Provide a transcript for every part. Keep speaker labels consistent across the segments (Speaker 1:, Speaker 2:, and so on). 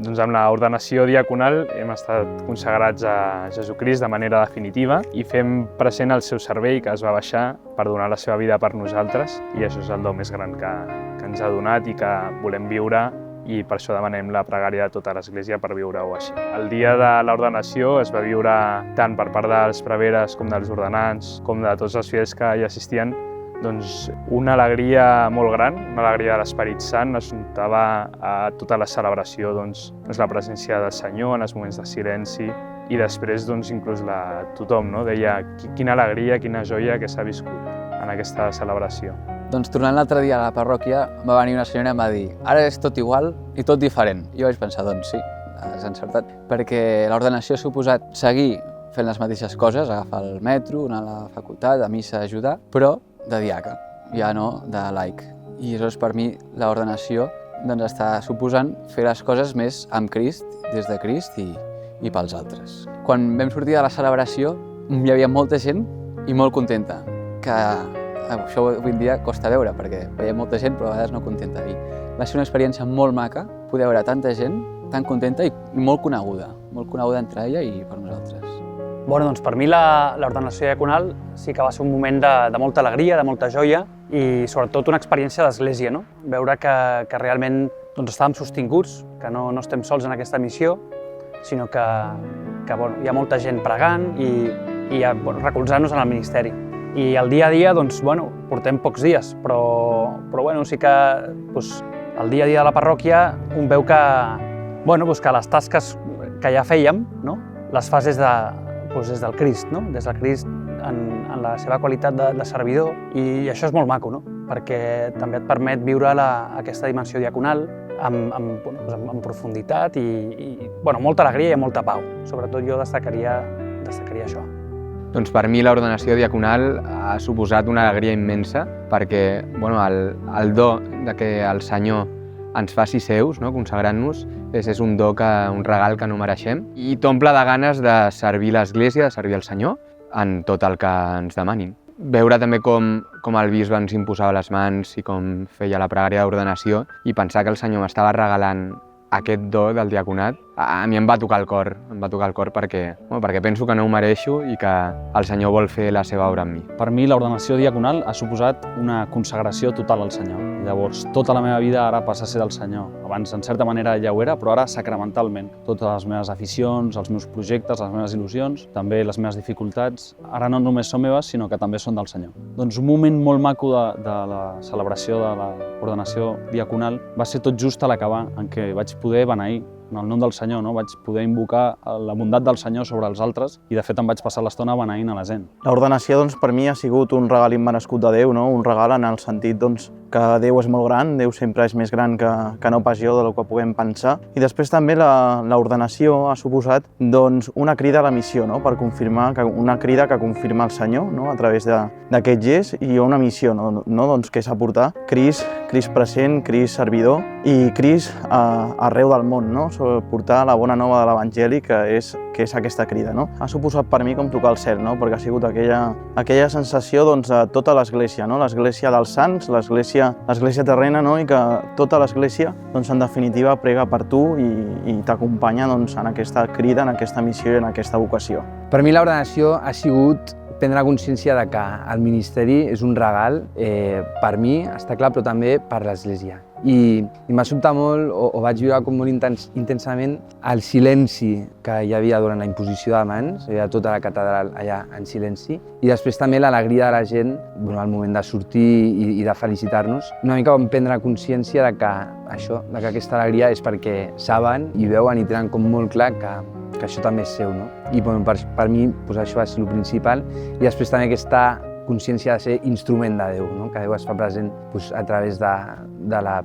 Speaker 1: Doncs amb l'ordenació diaconal hem estat consagrats a Jesucrist de manera definitiva i fem present el seu servei que es va baixar per donar la seva vida per nosaltres, i això és el do més gran que ens ha donat i que volem viure, i per això demanem la pregària de tota l'Església per viure-ho així. El dia de l'ordenació es va viure tant per part dels preveres com dels ordenants, com de tots els fidels que hi assistien, doncs una alegria molt gran, una alegria de l'Esperit Sant. Es notava a tota la celebració la presència del Senyor en els moments de silenci, i després inclús tothom deia quina alegria, quina joia que s'ha viscut en aquesta celebració.
Speaker 2: Doncs tornant l'altre dia a la parròquia va venir una senyora i em va dir ara és tot igual i tot diferent. Jo vaig pensar, doncs sí, has encertat, perquè l'ordenació ha suposat seguir fent les mateixes coses, agafar el metro, anar a la facultat, a missa, ajudar, però de diaca, ja no de laic. I aleshores per mi l'ordenació està suposant fer les coses més amb Crist, des de Crist i pels altres. Quan vam sortir de la celebració hi havia molta gent i molt contenta, que això avui en dia costa veure perquè veiem molta gent però a vegades no contenta. I va ser una experiència molt maca poder veure tanta gent tan contenta i molt coneguda entre ella i per nosaltres.
Speaker 3: Doncs per mi l'ordenació diaconal sí que va ser un moment de molta alegria, de molta joia i sobretot una experiència d'església, no? Veure que realment estàvem sostinguts, que no estem sols en aquesta missió, sinó que hi ha molta gent pregant i recolzant-nos en el ministeri. I el dia a dia, portem pocs dies, però sí que el dia a dia de la parròquia un veu que les tasques que ja fèiem, les fas des del Crist, des del Crist en la seva qualitat de servidor, i això és molt maco, perquè també et permet viure aquesta dimensió diaconal amb profunditat i molta alegria i molta pau. Sobretot jo destacaria això.
Speaker 4: Doncs per mi l'ordenació diaconal ha suposat una alegria immensa perquè el do que el Senyor ens faci seus, consagrant-nos, és un do, un regal que no mereixem i t'omple de ganes de servir l'Església, de servir el Senyor en tot el que ens demanin. Veure també com el bisbe ens imposava les mans i com feia la pregària d'ordenació i pensar que el Senyor m'estava regalant aquest do del diaconat, a mi em va tocar el cor perquè penso que no ho mereixo i que el Senyor vol fer la seva obra en mi.
Speaker 5: Per mi l'ordenació diaconal ha suposat una consagració total al Senyor. Llavors, tota la meva vida ara passa a ser del Senyor. Abans, en certa manera, ja ho era, però ara sacramentalment. Totes les meves aficions, els meus projectes, les meves il·lusions, també les meves dificultats, ara no només són meves, sinó que també són del Senyor. Doncs un moment molt maco de la celebració de l'ordenació diaconal va ser tot just a l'acabar, en què vaig poder beneir en el nom del Senyor, vaig poder invocar la bondat del Senyor sobre els altres i de fet em vaig passar l'estona beneint a la gent.
Speaker 6: L'ordenació per mi ha sigut un regal immerescut de Déu, un regal en el sentit que Déu és molt gran, Déu sempre és més gran que no pas jo del que puguem pensar. I després també l'ordenació ha suposat una crida a la missió, per confirmar, una crida que confirma el Senyor a través d'aquest gest, i una missió, que és aportar Crist present, Crist servidor i Crist arreu del món, portar la bona nova de l'Evangeli, que és aquesta crida. Ha suposat per mi com tocar el cel, perquè ha sigut aquella sensació de tota l'Església, l'Església dels sants, l'Església terrena, i que tota l'Església, en definitiva, prega per tu i t'acompanya en aquesta crida, en aquesta missió i en aquesta vocació.
Speaker 7: Per mi l'ordenació ha sigut prendre consciència de que el ministeri és un regal, per mi, està clar, però també per l'Església. I m'ha sobtat molt, o vaig viure com molt intensament, el silenci que hi havia durant la imposició de mans, hi havia tota la catedral allà en silenci, i després també l'alegria de la gent al moment de sortir i de felicitar-nos. Una mica vam prendre consciència de que aquesta alegria és perquè saben i veuen i tenen com molt clar que això també és seu, I per mi això va ser el principal, i després també aquesta consciència de ser instrument de Déu, que Déu es fa present a través de la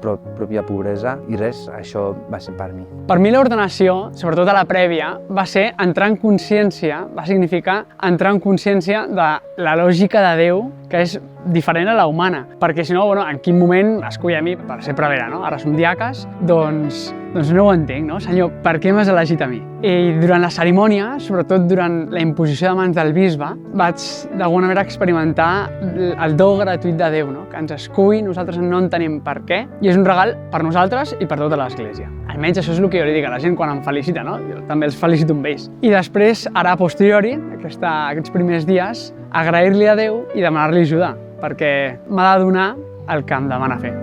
Speaker 7: pròpia pobresa, i això va ser per mi.
Speaker 8: Per mi l'ordenació, sobretot a la prèvia, va ser entrar en consciència, va significar entrar en consciència de la lògica de Déu, que és diferent a la humana, perquè si no, en quin moment escull a mi per ser prevera, ara som diaques, doncs no ho entenc, Senyor, per què m'has elegit a mi? I durant la cerimònia, sobretot durant la imposició de mans del bisbe, vaig d'alguna manera experimentar el do gratuït de Déu, que ens escull, nosaltres no entenem per què, i és un regal per nosaltres i per tota l'Església. Almenys això és el que jo li dic a la gent quan em felicita, no? Jo també els felicito amb ells. I després, ara a posteriori, aquests primers dies, agrair-li a Déu i demanar-li ajuda, perquè m'ha de donar el que em demana fer.